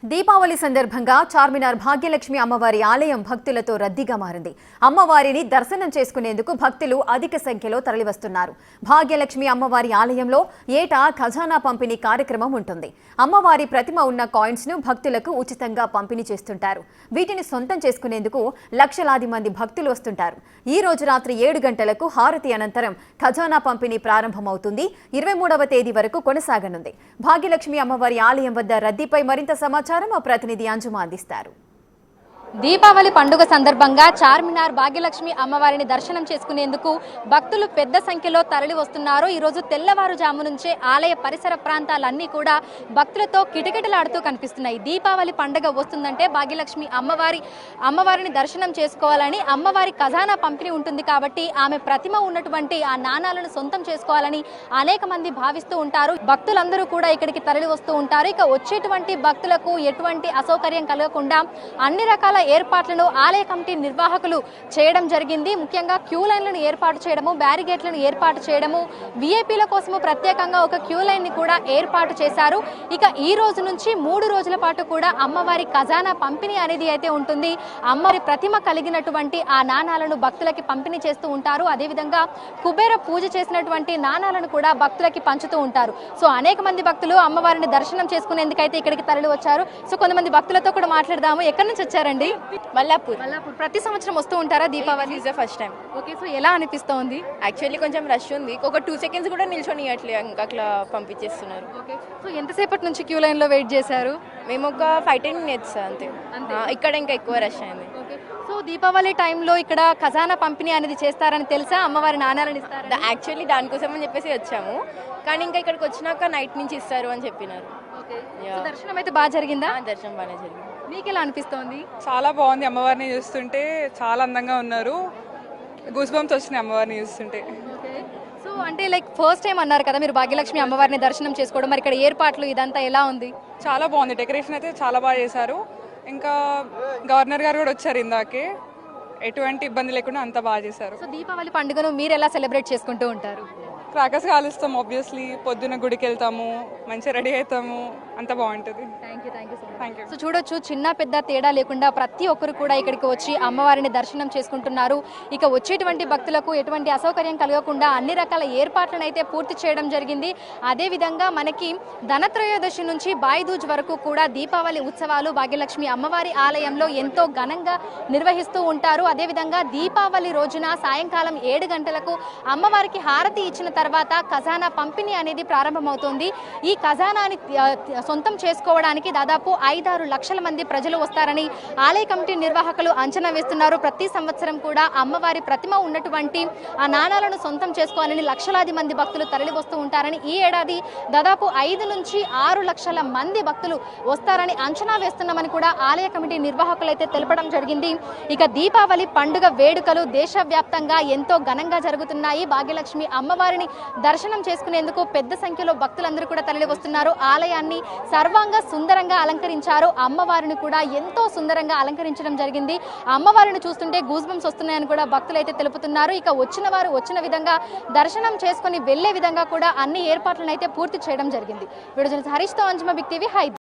దీపావళి సందర్భంగా చార్మినార్ భాగ్యలక్ష్మి అమ్మవారి ఆలయం భక్తులతో రద్దీగా మారింది. అమ్మవారిని దర్శనం చేసుకునేందుకు భక్తులు అధిక సంఖ్యలో తరలివస్తున్నారు. భాగ్యలక్ష్మి అమ్మవారి ఆలయంలో ఏటా ఖజానా పంపిణీ కార్యక్రమం ఉంటుంది. అమ్మవారి ప్రతిమ ఉన్న కాయిన్స్ ను భక్తులకు ఉచితంగా పంపిణీ చేస్తుంటారు. వీటిని సొంతం చేసుకునేందుకు లక్షలాది మంది భక్తులు వస్తుంటారు. ఈ రోజు రాత్రి 7 గంటలకు హారతి అనంతరం ఖజానా పంపిణీ ప్రారంభమవుతుంది. 23వ తేదీ వరకు కొనసాగనుంది. భాగ్యలక్ష్మి అమ్మవారి ఆలయం వద్ద రద్దీపై మరింత సమాచారం మా ప్రతినిధి అంజుమ అందిస్తారు. దీపావళి పండుగ సందర్భంగా చార్మినార్ భాగ్యలక్ష్మి అమ్మవారిని దర్శనం చేసుకునేందుకు భక్తులు పెద్ద సంఖ్యలో తరలి వస్తున్నారు. ఈ రోజు తెల్లవారుజాము నుంచే ఆలయ పరిసర ప్రాంతాలన్నీ కూడా భక్తులతో కిటకిటలాడుతూ కనిపిస్తున్నాయి. దీపావళి పండుగ వస్తుందంటే భాగ్యలక్ష్మి అమ్మవారిని దర్శనం చేసుకోవాలని, అమ్మవారి ఖజానా పంపిణీ ఉంటుంది కాబట్టి ఆమె ప్రతిమ ఉన్నటువంటి ఆ నాణాలను సొంతం చేసుకోవాలని అనేక మంది భావిస్తూ ఉంటారు. భక్తులందరూ కూడా ఇక్కడికి తరలి వస్తూ ఉంటారు. ఇక వచ్చేటువంటి భక్తులకు ఎటువంటి అసౌకర్యం కలగకుండా అన్ని రకాల ఏర్పాట్లను ఆలయ కమిటీ నిర్వాహకులు చేయడం జరిగింది. ముఖ్యంగా క్యూ లైన్లను ఏర్పాటు చేయడము, బ్యారిగేట్లను ఏర్పాటు చేయడము, విఐపీల కోసము ప్రత్యేకంగా ఒక క్యూ లైన్ ని కూడా ఏర్పాటు చేశారు. ఇక ఈ రోజు నుంచి 3 రోజుల పాటు కూడా అమ్మవారి ఖజానా పంపిణీ అనేది అయితే ఉంటుంది. అమ్మవారి ప్రతిమ కలిగినటువంటి ఆ నాణాలను భక్తులకి పంపిణీ చేస్తూ ఉంటారు. అదేవిధంగా కుబేర పూజ చేసినటువంటి నాణాలను కూడా భక్తులకి పంచుతూ ఉంటారు. సో అనేక మంది భక్తులు అమ్మవారిని దర్శనం చేసుకునేందుకైతే ఇక్కడికి తరలి వచ్చారు. సో కొంతమంది భక్తులతో కూడా మాట్లాడదాము. ఎక్కడి నుంచి వచ్చారండి? మల్లాపూర్. ప్రతి సంవత్సరం వస్తూ ఉంటారా Deepavali? Is the first time. Okay, so ఎలా అనిపిస్తోంది? యాక్చువల్లీ కొంచెం రష్ ఉంది. ఒక 2 seconds కూడా నిల్చొని ఇవ్వట్లేదు, ఇంకా అట్లా పంపించేస్తున్నారు. ఓకే, సో ఎంతసేపటి నుంచి క్యూ లైన్ లో వెయిట్ చేశారు? మేము ఒక 5-10 minutes అంతే. ఇక్కడ ఇంకా ఎక్కువ రష్ అయింది. సో దీపావళి టైంలో ఇక్కడ ఖజానా పంపిణీ అనేది చేస్తారని తెలుసా? అమ్మవారి నాణాలను ఇస్తారు. యాక్చువల్లీ దానికోసం అని చెప్పేసి వచ్చాము, కానీ ఇంకా ఇక్కడికి వచ్చినాక నైట్ నుంచి ఇస్తారు అని చెప్పినారు. దర్శనం అయితే బాగా జరిగిందా? దర్శనం బాగానే జరిగింది. మీకు ఎలా అనిపిస్తోంది? చాలా బాగుంది. అమ్మవారిని చూస్తుంటే చాలా అందంగా ఉన్నారు. గూస్ బంప్స్ వచ్చినాయి అమ్మవారిని చూస్తుంటే. సో అంటే లైక్ ఫస్ట్ టైం అన్నారు కదా మీరు భాగ్యలక్ష్మి అమ్మవారిని దర్శనం చేసుకోవడం, మరి ఇక్కడ ఏర్పాట్లు ఇదంతా ఎలా ఉంది? చాలా బాగుంది. డెకరేషన్ అయితే చాలా బాగా చేశారు. ఇంకా గవర్నర్ గారు కూడా వచ్చారు ఇందాకే. ఎటువంటి ఇబ్బంది లేకుండా అంత బాగా చేశారు. సో దీపావళి పండుగను మీరు ఎలా సెలబ్రేట్ చేసుకుంటూ ఉంటారు? క్రాకర్స్ కాలుస్తాం ఆబ్వియస్లీ. పొద్దున్న గుడికి వెళ్తాము, మంచిగా రెడీ అవుతాము, అంత బాగుంటుంది. Thank you. సో చూడొచ్చు, చిన్న పెద్ద తేడా లేకుండా ప్రతి ఒక్కరు కూడా ఇక్కడికి వచ్చి అమ్మవారిని దర్శనం చేసుకుంటున్నారు. ఇక వచ్చేటువంటి భక్తులకు ఎటువంటి అసౌకర్యం కలగకుండా అన్ని రకాల ఏర్పాట్లను అయితే పూర్తి చేయడం జరిగింది. అదేవిధంగా మనకి ధనత్రయోదశి నుంచి బాయిదూజ్ వరకు కూడా దీపావళి ఉత్సవాలు భాగ్యలక్ష్మి అమ్మవారి ఆలయంలో ఎంతో ఘనంగా నిర్వహిస్తూ ఉంటారు. అదేవిధంగా దీపావళి రోజున సాయంకాలం 7 గంటలకు అమ్మవారికి హారతి ఇచ్చిన తర్వాత ఖజానా పంపిణీ అనేది ప్రారంభమవుతుంది. ఈ ఖజానాని సొంతం చేసుకోవడానికి దాదాపు 5-6 లక్షల మంది ప్రజలు వస్తారని ఆలయ కమిటీ నిర్వాహకులు అంచనా వేస్తున్నారు. ప్రతి సంవత్సరం కూడా అమ్మవారి ప్రతిమ ఉన్నటువంటి ఆ నాణాలను సొంతం చేసుకోవాలని లక్షలాది మంది భక్తులు తరలి వస్తూ ఉంటారని, ఈ ఏడాది దాదాపు 5 నుంచి 6 లక్షల మంది భక్తులు వస్తారని అంచనా వేస్తున్నామని కూడా ఆలయ కమిటీ నిర్వాహకులు అయితే తెలపడం జరిగింది. ఇక దీపావళి పండుగ వేడుకలు దేశవ్యాప్తంగా ఎంతో ఘనంగా జరుగుతున్నాయి. భాగ్యలక్ష్మి అమ్మవారిని దర్శనం చేసుకునేందుకు పెద్ద సంఖ్యలో భక్తులందరూ కూడా తరలి వస్తున్నారు. ఆలయాన్ని సర్వాంగ సుందరంగా అలంకరించారు. అమ్మవారిని కూడా ఎంతో సుందరంగా అలంకరించడం జరిగింది. అమ్మవారిని చూస్తుంటే గూస్ బంప్స్ వస్తున్నాయని కూడా భక్తులు అయితే తెలుపుతున్నారు. ఇక వచ్చిన వారు వచ్చిన విధంగా దర్శనం చేసుకుని వెళ్లే విధంగా కూడా అన్ని ఏర్పాట్లను అయితే పూర్తి చేయడం జరిగింది. వీడియో జర్నలిస్ట్ హరీష్తో అంజుమ, బిగ్ టీవీ, హైదరాబాద్.